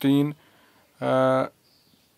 3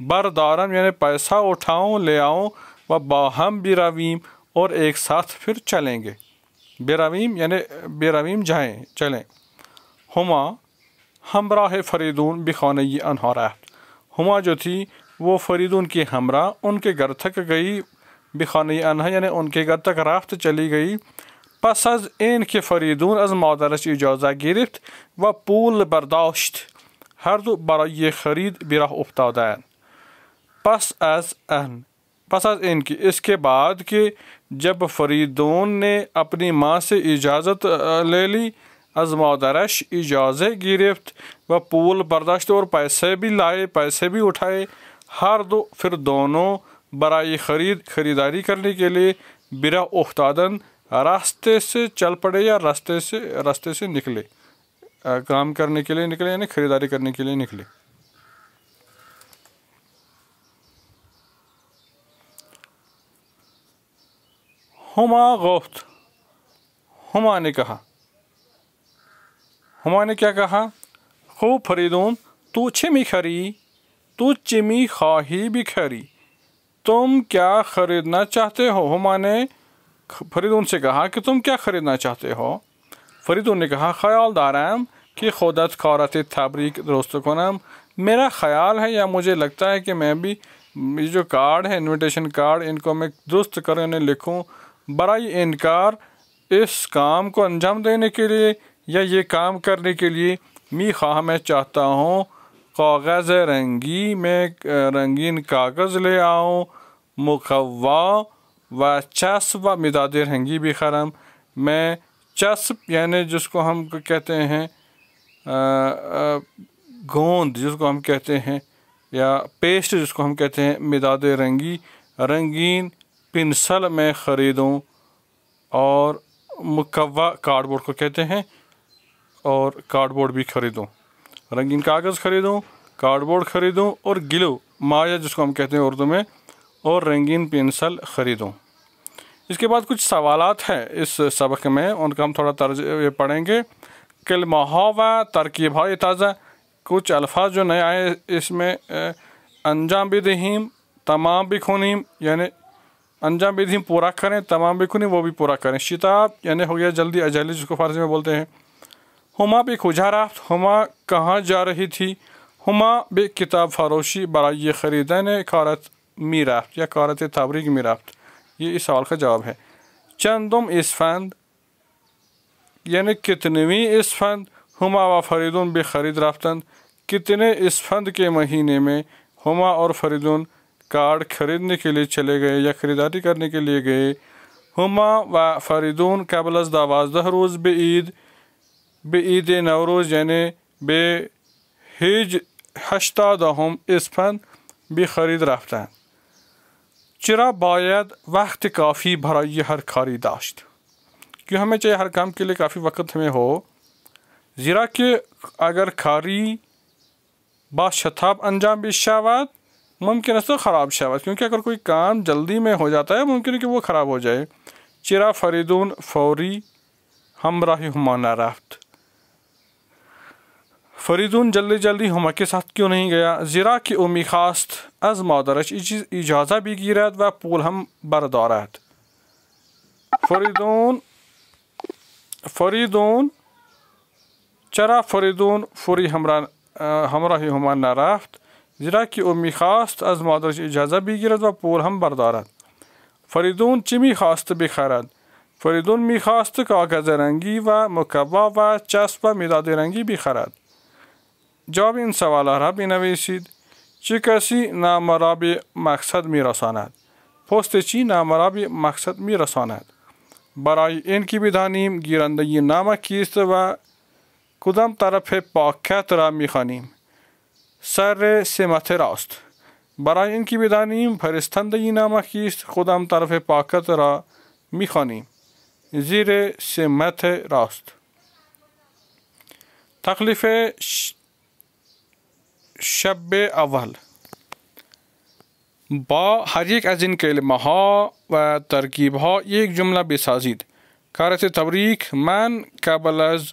بردارم یعنی پیسہ اٹھاؤں لے آؤں، و باہم بیراویم اور ایک ساتھ پھر چلیں گے. بیراویم یعنی بیراویم جائیں چلیں. ہما ہمراہ فریدون بخانئی انہا رفت. ہما جو تھی وہ فریدون کی ہمراہ ان کے گھر تک گئی. بخانئی انہا یعنی ان کے گھر تک رفت چلی گئی. پس از این که فریدون از مادرش اجازه گرفت و پول برداشت، هر دو برای خرید به راه افتادند. پس از این کہ اس کے بعد کہ جب فریدون نے اپنی ماں سے اجازت لے لی، از مادرش اجازه گرفت و پول برداشت اور پیسے بھی لائے، پیسے بھی اٹھائے. ہر دو پھر دونوں برائے خریداری کرنے کے لیے برا افتادن راستے سے چل پڑے یا راستے سے نکلے، کام کرنے کے لیے نکلے یعنی خریداری کرنے کے لیے نکلے. ہما گفت، ہما نے کہا، ہما نے کیا کہا؟ خوب فریدون تو چه میخری؟ تو چمی خواہی بخری، تم کیا خریدنا چاہتے ہو؟ ہما نے فریدون سے کہا کہ تم کیا خریدنا چاہتے ہو؟ فریدون نے کہا خیال دارم کہ خودت کارت تبریک درست کنم. میرا خیال ہے یا مجھے لگتا ہے کہ میں بھی یہ جو کارڈ ہے انویٹیشن کارڈ ان کو میں درست کرنے انہیں لکھوں برائے انکار اس کام کو انجام دینے کے لیے یا یہ کام کرنے کے لیے. می خواہ میں چاہتا ہوں کاغذ رنگی، میں رنگین کاغذ لے آؤں، مقوا و چسب و مداد رنگی بھی خرم. میں چسب یعنی جس کو ہم کہتے ہیں گوند جس کو ہم کہتے ہیں یا پیسٹ جس کو ہم کہتے ہیں، مداد رنگی رنگین پنسل میں خریدوں، اور مقوا کارڈ بورڈ کو کہتے ہیں اور کارڈ بورڈ بھی خریدوں. رنگین کاغذ خریدوں، کارڈ بورڈ خریدوں اور گلو مایا جس کو ہم کہتے ہیں اردو میں، اور رنگین پنسل خریدوں. اس کے بعد کچھ سوالات ہیں اس سبق میں، ان کا ہم تھوڑا پڑھیں گے. کلمہ و ترکیب های تازہ، کچھ الفاظ جو نئے آئے اس میں. انجام بدہیم، تمام بخونیم یعنی انجام بدہیم پورا کریں، تمام بخونیم وہ بھی پورا کریں. شتاب یعنی ہو گیا جلدی، اجلی جس کو فارسی میں بولتے ہیں. ہما بے کجا رفت، ہما کہاں جا رہی تھی. ہما بے کتاب فروشی برای خریدن کارت می رفت یا کارت تبریک می رفت. یہ اس سوال کا جواب ہے. چندم اسفند یعنی کتنویں اسفند. ہما و فریدون بے خرید رفتند، کتنے اسفند کے مہینے میں ہما اور فریدون کارڈ خریدنے کے لیے چلے گئے یا خریداری کرنے کے لیے گئے. ہما و فریدون قبل از 12 روز به عید نوروز یعنی به هیج 80 اسفند به خرید رفتند. چرا باید وقت کافی برای ہر کاری داشت؟ کیوں ہمیں چاہیے ہر کام کے لیے کافی وقت ہمیں ہو؟ زیرا کہ اگر کاری با شتاب انجام بشود ممکن است خراب شود، کیونکہ اگر کوئی کام جلدی میں ہو جاتا ہے ممکن ہے کہ وہ خراب ہو جائے. چرا فریدون فوری ہمراہ ہما نہ رفت، فریدون جلدی ہما کے ساتھ کیوں نہیں گیا؟ زیرا کہ او میخواست از مادرش اجازه بگیرد و پول هم بردارد. فریدون چرا فریدون فوری همراه هما نرفت؟ زیرا که او میخواست از مادرش اجازه بگیرد و پول هم بردارد. فریدون چی میخواست بخرد؟ فریدون میخواست کاغذ رنگی و مکوا و چسب و مداد رنگی بخرد. جواب این سوالات را بنویسید. چه کسی نامه را به مقصد میرساند؟ پست چی نامه را به مقصد میرساند؟ برای این که بدانیم گیرنده نامه کیست و کدام طرف پاکت را میخوانیم. سر سمت راست. برای این که بدانیم فرستنده نامه کیست کدام طرف پاکت را میخوانیم. زیر سمت راست. تخلیف شب اول. با هر یک از این کلمه ها و ترکیب ها یک جمله بسازید. کارت تبریک: من قبل از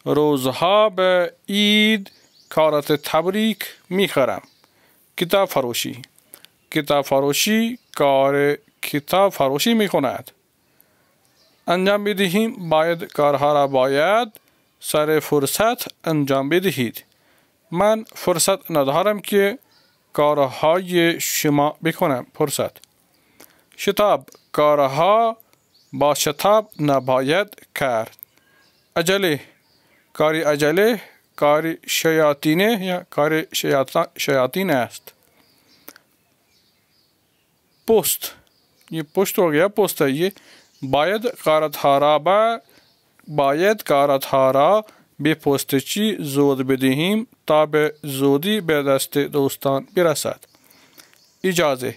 روزها به عید کارت تبریک میخرم. کتاب فروشی. کتاب فروشی کار کتاب فروشی میکند. انجام بدهیم باید کارها را باید سر فرصت انجام بدهید. من فرصت ندارم که کارهای شما بکنم. فرصت. شتاب کارها با شتاب نباید کرد. عجله کاری عجله کاری شیاطینه یا کاری شیاطین است. پست یہ پشت ہو گیا. پست ہے یہ. باید کارتها را به پستچی زود بدهیم تا به زودی به دست دوستان برسد. اجازه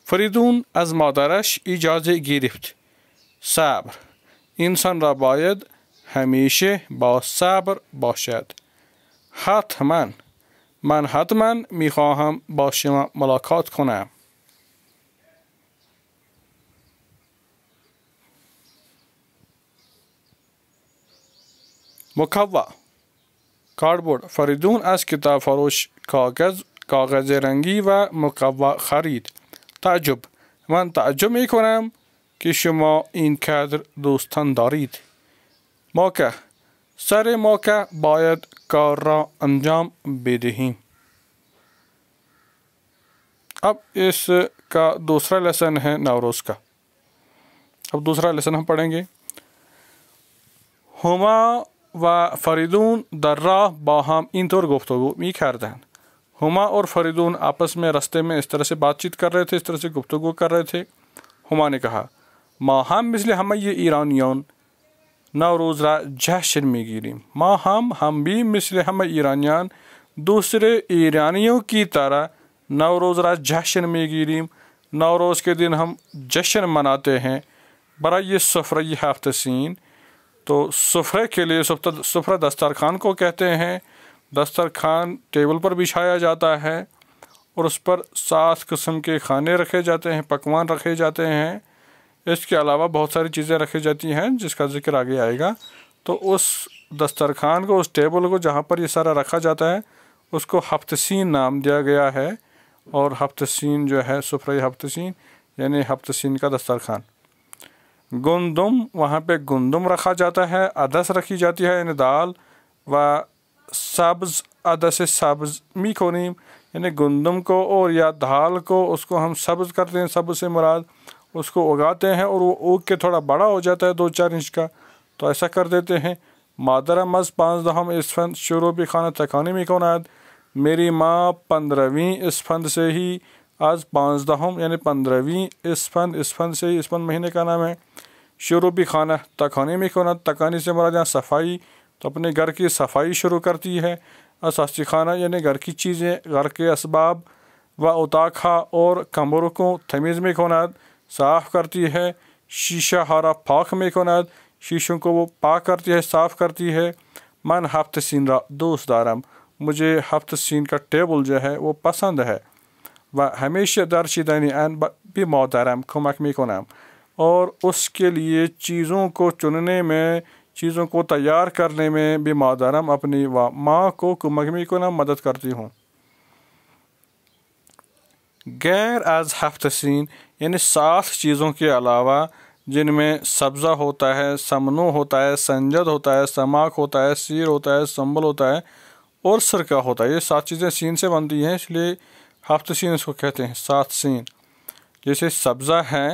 فریدون از مادرش اجازه گرفت. صبر انسان را باید همیشه با صبر باشد. حتما من حتما میخواهم با شما ملاقات کنم. مکوّا کارڈبورڈ. فریدون از کتاب فروش کاغذ رنگی و مکوّا خرید. تعجب من تعجب می کنم که شما اینقدر دوستان دارید. موقع سر موقع باید کار را انجام بدهیم. اب اس کا دوسرا لیسن ہے نوروز کا. اب دوسرا لیسن ہم پڑھیں گے. ہما و فریدون در راه با هم اینطور گفتگو می کردند. ہما اور فریدون آپس میں رستے میں اس طرح سے بات چیت کر رہے تھے، اس طرح سے گفتگو کر رہے تھے. ہما نے کہا ما هم مثل همه ایرانیان نوروز را جشن میگیریم. ما ہم بھی مثل همه ایرانیان دوسرے ایرانیوں کی طرح نوروز را جشن میگیریم. نوروز کے دن ہم جشن مناتے ہیں. برای سفره هفت سین تو سفرے کے لیے سفرہ دسترخوان کو کہتے ہیں. دسترخوان ٹیبل پر بچھایا جاتا ہے اور اس پر 7 قسم کے کھانے رکھے جاتے ہیں، پکوان رکھے جاتے ہیں. اس کے علاوہ بہت ساری چیزیں رکھی جاتی ہیں جس کا ذکر آگے آئے گا. تو اس دسترخوان کو، اس ٹیبل کو جہاں پر یہ سارا رکھا جاتا ہے اس کو ہفت سین نام دیا گیا ہے. اور ہفت سین جو ہے سفرہ ہفت سین یعنی ہفت سین کا دسترخوان. گندم وہاں پہ گندم رکھا جاتا ہے. عدس رکھی جاتی ہے یعنی دال. و سبز عدس سبز میکنیم یعنی گندم کو اور یا دال کو اس کو ہم سبز کرتے ہیں. سبز سے مراد اس کو اگاتے ہیں اور وہ اگ کے تھوڑا بڑا ہو جاتا ہے 2-4 انچ کا، تو ایسا کر دیتے ہیں. مادرم از 15 اسفند شروع بھی خانہ تکانی میکند. میری ماں 15ویں اسفند سے ہی آج 15 یعنی 15ویں اسفند سے ہی، اسفند مہینے کا نام ہے، شروع بھی خانہ تکانی میکند. تکانی سے مراد یہاں صفائی، تو اپنے گھر کی صفائی شروع کرتی ہے. اساسی خانہ یعنی گھر کی چیزیں، گھر کے اسباب و اتاقہ اور کمروں کو تمیز میکند، صاف کرتی ہے. شیشہ ہارا پاک میکند، شیشوں کو وہ پاک کرتی ہے، صاف کرتی ہے. من ہفت سین را دوست دارم، مجھے ہفت سین کا ٹیبل جو ہے وہ پسند ہے. و ہمیشہ در چیدنی ان بھی محترم کمک میکنم، اور اس کے لیے چیزوں کو چننے میں، چیزوں کو تیار کرنے میں بھی محترم اپنی ماں کو کمک میکنم، مدد کرتی ہوں. غیر از ہفت سین یعنی 7 چیزوں کے علاوہ جن میں سبزہ ہوتا ہے، سمنو ہوتا ہے، سنجد ہوتا ہے، سماک ہوتا ہے، سیر ہوتا ہے، سنبل ہوتا ہے اور سرکہ ہوتا ہے. یہ 7 چیزیں سین سے بنتی ہیں، اس لیے ہفت سین اس کو کہتے ہیں. 7 سین جیسے سبزہ ہے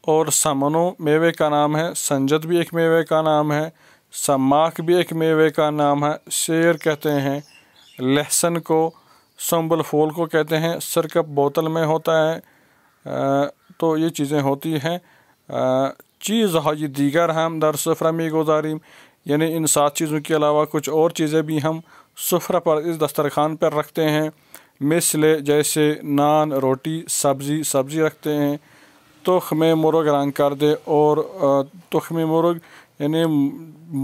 اور سمنو میوے کا نام ہے، سنجد بھی ایک میوے کا نام ہے، سماک بھی ایک میوے کا نام ہے، سیر کہتے ہیں لہسن کو، سنبل پھول کو کہتے ہیں، سرکہ بوتل میں ہوتا ہے. تو یہ چیزیں ہوتی ہیں. چیزهای دیگر ہم در سفرہ میگذاریم یعنی ان 7 چیزوں کے علاوہ کچھ اور چیزیں بھی ہم سفرہ پر، اس دسترخوان پر رکھتے ہیں. مثل جیسے نان، روٹی، سبزی رکھتے ہیں. تخم مرغ رنگ کر دے، اور تخم مرغ یعنی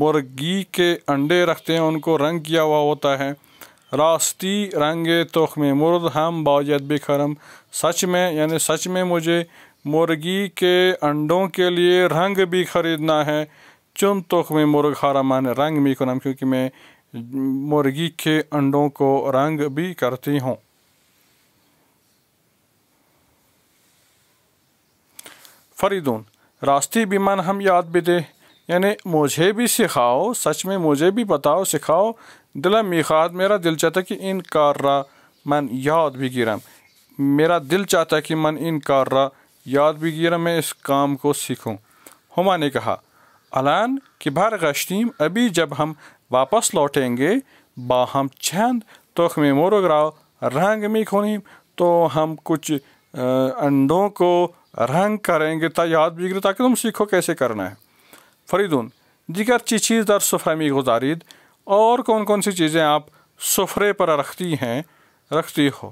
مرغی کے انڈے رکھتے ہیں، ان کو رنگ کیا ہوا ہوتا ہے. راستی رنگ تخم مرغ ہم باید بخرم، سچ میں یعنی سچ میں مجھے مرغی کے انڈوں کے لیے رنگ بھی خریدنا ہے. چون تخم مرغ ہارا من رنگ میکنم، کیونکہ میں مرغی کے انڈوں کو رنگ بھی کرتی ہوں. فریدون راستی بھی من ہم یاد بھی دے، یعنی مجھے بھی سکھاؤ، سچ میں مجھے بھی بتاؤ، سکھاؤ. دلم میخات میرا دل چاہتا کہ ان کار را من یاد بھی گیرم، میرا دل چاہتا کہ من ان کار را یاد بھی گیرم، میں اس کام کو سیکھوں. ہما نے کہا الان کہ برگشتیم، ابھی جب ہم واپس لوٹیں گے، باہم چند تخم مرغ را رنگ می کنیم، تو ہم کچھ انڈوں کو رنگ کریں گے تا یاد بھی گرے، تاکہ تم سیکھو کیسے کرنا ہے. فریدون دیگر چیز در سفرہ می گزارید، اور کون کون سی چیزیں آپ سفرے پر رکھتی ہو.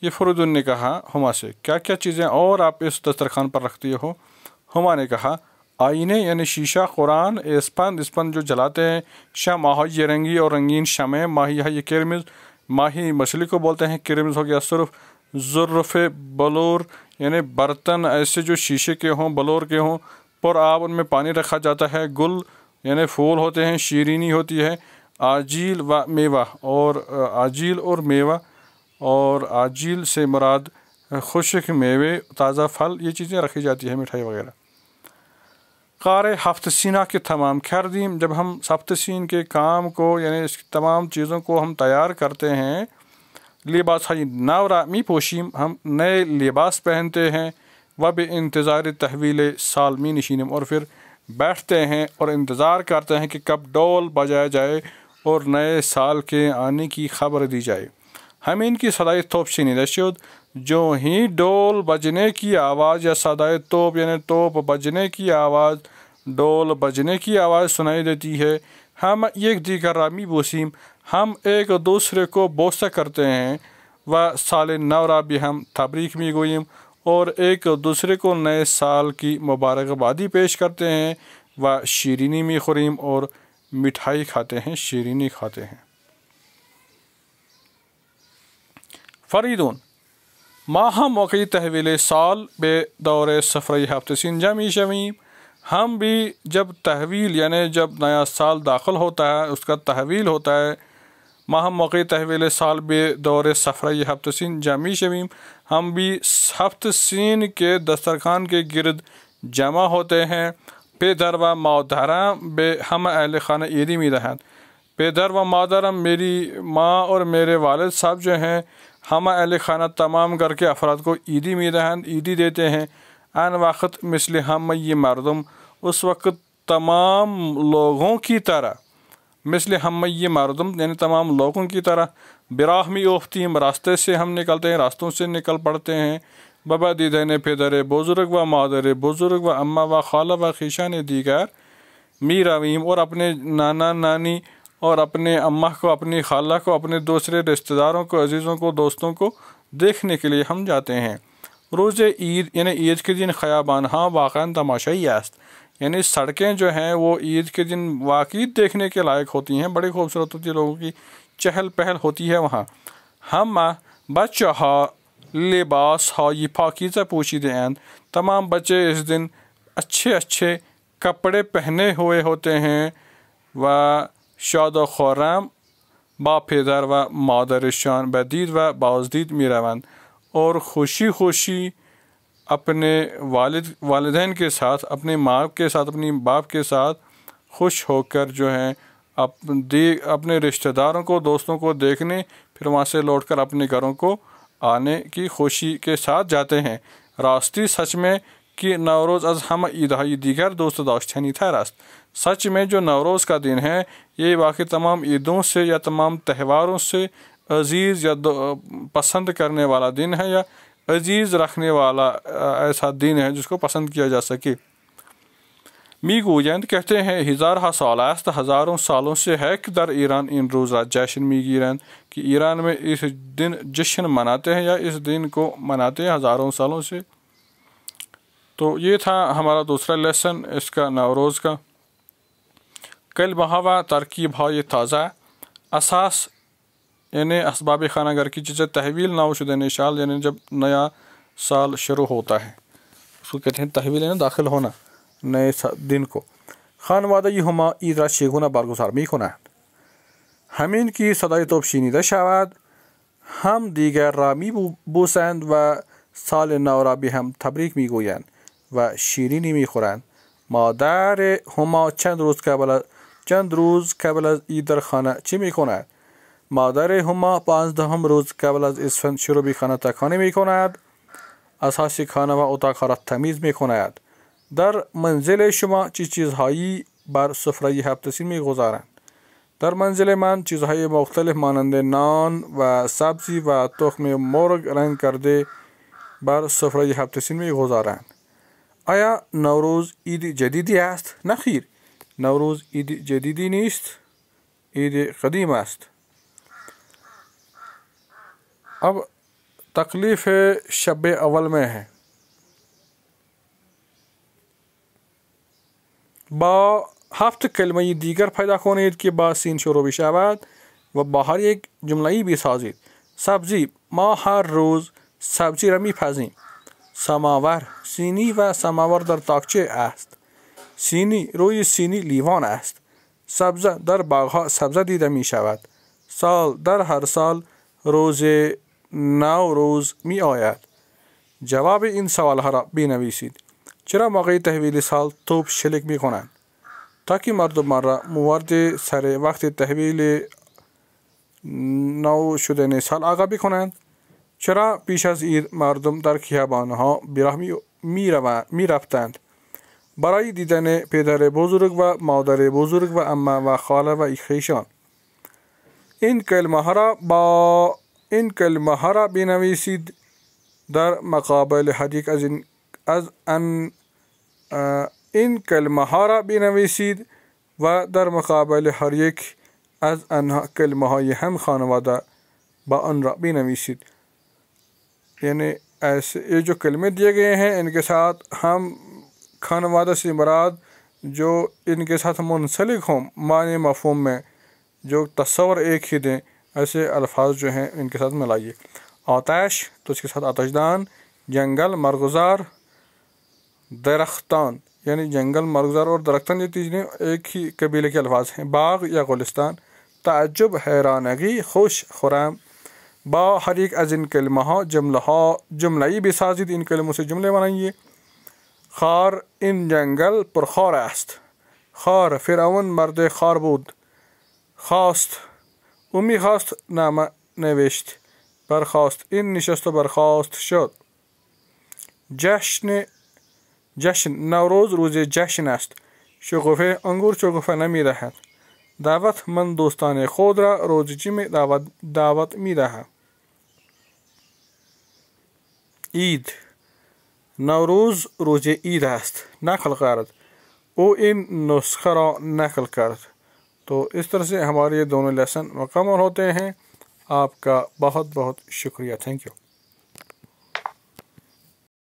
یہ فریدون نے کہا ہما سے کیا کیا چیزیں اور آپ اس دسترخوان پر رکھتی ہو. ہما نے کہا آئینے یعنی شیشہ، قرآن، اسپند جو جلاتے ہیں، شمع یہ رنگی اور رنگین شمع، ماہی ہے یہ کرمز، ماہی مچھلی کو بولتے ہیں، کرمز ہو گیا سرخ، ظرف بلور یعنی برتن ایسے جو شیشے کے ہوں، بلور کے ہوں، پر آب ان میں پانی رکھا جاتا ہے، گل یعنی پھول ہوتے ہیں، شیرینی ہوتی ہے، آجیل و میوہ، اور آجیل اور میوہ، اور آجیل سے مراد خشک میوے، تازہ پھل، یہ چیزیں رکھی جاتی ہیں، مٹھائی وغیرہ. کار ہفت سینہ کے تمام کردیم، جب ہم ہفت سین کے کام کو یعنی اس تمام چیزوں کو ہم تیار کرتے ہیں. لباس ہائی نورا می پوشیم، ہم نئے لباس پہنتے ہیں. و بے انتظار تحویل سال می نشینم، اور پھر بیٹھتے ہیں اور انتظار کرتے ہیں کہ کب ڈول بجایا جائے اور نئے سال کے آنے کی خبر دی جائے. ہم ان کی صدائے توپ شنیدہ شد، جو ہی ڈول بجنے کی آواز یا صدائے توپ یعنی توپ بجنے کی آواز، ڈول بجنے کی آواز سنائی دیتی ہے، ہم ایک دیگر رامی بوسیم، ہم ایک دوسرے کو بوسہ کرتے ہیں. و سال نورا بھی ہم تبریک می گوئیم، اور ایک دوسرے کو نئے سال کی مبارکبادی پیش کرتے ہیں. و شیرینی می خوریم، اور مٹھائی کھاتے ہیں، شیرینی کھاتے ہیں. فریدون ماہم موقعی تحویل سال بے دور سفرہ ہفت سین جمع شویم، ہم بھی جب تحویل یعنی جب نیا سال داخل ہوتا ہے اس کا تحویل ہوتا ہے، ماہم موقعی تحویل سال بے دور سفرہ ہفت سین جمع شویم، ہم بھی ہفت سین کے دسترخوان کے گرد جمع ہوتے ہیں. پدر و مادرم بے ہم اہل خانہ عیدی می دہند، پدر و مادرم میری ماں اور میرے والد صاحب جو ہیں، ہم اہل خانہ تمام گھر کے افراد کو عیدی می دہند، عیدی دیتے ہیں. ان وقت مثل ہم یہ مردم، اس وقت تمام لوگوں کی طرح، مثل ہم یہ مردم یعنی تمام لوگوں کی طرح، براہ می اوفتیم راستے سے ہم نکلتے ہیں، راستوں سے نکل پڑتے ہیں. بابا دیدین پدر بزرگ و مادر بزرگ و اماں و خالہ و خیشان دیگر می رویم، اور اپنے نانا نانی اور اپنے اماں کو، اپنی خالہ کو، اپنے دوسرے رشتہ داروں کو، عزیزوں کو، دوستوں کو دیکھنے کے لیے ہم جاتے ہیں. روز عید یعنی عید کے دن خیابان ہاں واقعا تماشائی است، یعنی سڑکیں جو ہیں وہ عید کے دن واقعی دیکھنے کے لائق ہوتی ہیں، بڑی خوبصورت ہوتی ہے، لوگوں کی چہل پہل ہوتی ہے وہاں. ہم بچہ ہا لباس ہا یہ پاکیزہ پوشیدہ ہیں، تمام بچے اس دن اچھے اچھے کپڑے پہنے ہوئے ہوتے ہیں. و شاد و خرم با پدر و مادرشان بدید و بازدید می روند، اور خوشی خوشی اپنے والدین کے ساتھ، اپنے ماں کے ساتھ، اپنی باپ کے ساتھ خوش ہو کر جو ہیں اپنے رشتہ داروں کو، دوستوں کو دیکھنے، پھر وہاں سے لوٹ کر اپنے گھروں کو آنے کی خوشی کے ساتھ جاتے ہیں. راستی سچ میں کہ نوروز از ہم عیدہائی دیگر دوست داشتنی تھا راست، سچ میں جو نوروز کا دن ہے یہ واقعی تمام عیدوں سے یا تمام تہواروں سے عزیز یا پسند کرنے والا دن ہے، یا عزیز رکھنے والا ایسا دن ہے جس کو پسند کیا جا سکے. می گویند کہتے ہیں ہزارہ سال است، ہزاروں سالوں سے ہے کہ در ایران ان روز را جشن می گیرند، کہ ایران میں اس دن جشن مناتے ہیں یا اس دن کو مناتے ہیں ہزاروں سالوں سے. تو یہ تھا ہمارا دوسرا لیسن اس کا نوروز کا. کلمہ و ترکیب های تازہ، اساس یعنی اسباب خانہ گھر کی چیزیں، تحویل نو شدہ نشال یعنی جب نیا سال شروع ہوتا ہے اس کو کہتے ہیں تحویل، یعنی داخل ہونا نئے دن کو. خانوادہ یہ ہما عید را چگونه برگزار می کنند، همین کی صدای توپ شنیده شود، هم دیگر را می بوسند و سال نو را به هم تبریک می گویند. و شیرینی میخورند. مادرهما چند روز قبل از عید در خانه چی میکند؟ مادرهما 15 روز قبل از اسفند شروع به خانه تکانی میکند. اساس خانه و اتاقها را تمیز میکند. در منزل شما چه چیزهایی بر سفره هفته‌سین میگذارند؟ در منزل من چیزهای مختلف مانند نان و سبزی و تخم مرغ رنگ کرده بر سفره هفته‌سین میگذارند. آیا نوروز عید جدیدی است؟ نه خیر، نوروز عید جدیدی نیست، عید قدیم است. اب تکلیف شب اول میں ہے. با 7 کلمه دیگر پیدا کنید که با سین شروع بشود و با هر یک جمله‌ای بسازید. سبزی، ما هر روز سبزی را میپزیم. سماور، سینی و سماور در تاقچه است. سینی، روی سینی لیوان است. سبزه، در باغها سبزه دیده می شود. سال، در هر سال روز نوروز می آید. جواب این سوالها را بنویسید. چرا موقع تحویل سال توپ شلیک می کنند؟ تاکه مردم را مورد سر وقت تحویل نو شدن سال آگاه بکنند. چرا پیش از عید مردم در خیابانها بیراه می رفتند؟ برای دیدن پدر بزرگ و مادر بزرگ و عمه و خاله و خویشان. این کلمه ها را بنویسید در مقابل هر یک این کلمه ها را بنویسید و در مقابل هر یک از آنها کلمه های هم خانواده با آن را بنویسید. یعنی ایسے یہ جو کلمے دیے گئے ہیں ان کے ساتھ ہم خانوادہ سے مراد جو ان کے ساتھ منسلک ہوں معنی مفہوم میں، جو تصور ایک ہی دیں، ایسے الفاظ جو ہیں ان کے ساتھ ملائیے. آتش تو اس کے ساتھ آتش دان. جنگل، مرغزار، درختان، یعنی جنگل، مرغزار اور درختان یہ تیجنے ایک ہی قبیلے کے الفاظ ہیں. باغ یا گلستان. تعجب، حیرانگی، خوش، خرم. با ہر ایک از ان کلمہ جمله‌ای بسازید. این کلموں سے جملے بنائیے. خار، این جنگل پرخار است. خار، فرعون مرد خار بود. خواست، او میخواست نامه نوشت. برخاست، این نشست و برخاست شد. جشن، نوروز روز جشن است. شکوفه، انگور شکوفه نمیدهد. دعوت، من دوستان خود را روز جمعه دعوت میدهم. عید، نوروز روز عید است. نقل کرد، او این نسخه را نقل کرد. تو اس طرح سے ہمارے یہ دونوں لیسن مکمل ہوتے ہیں. آپ کا بہت بہت شکریہ. Thank you.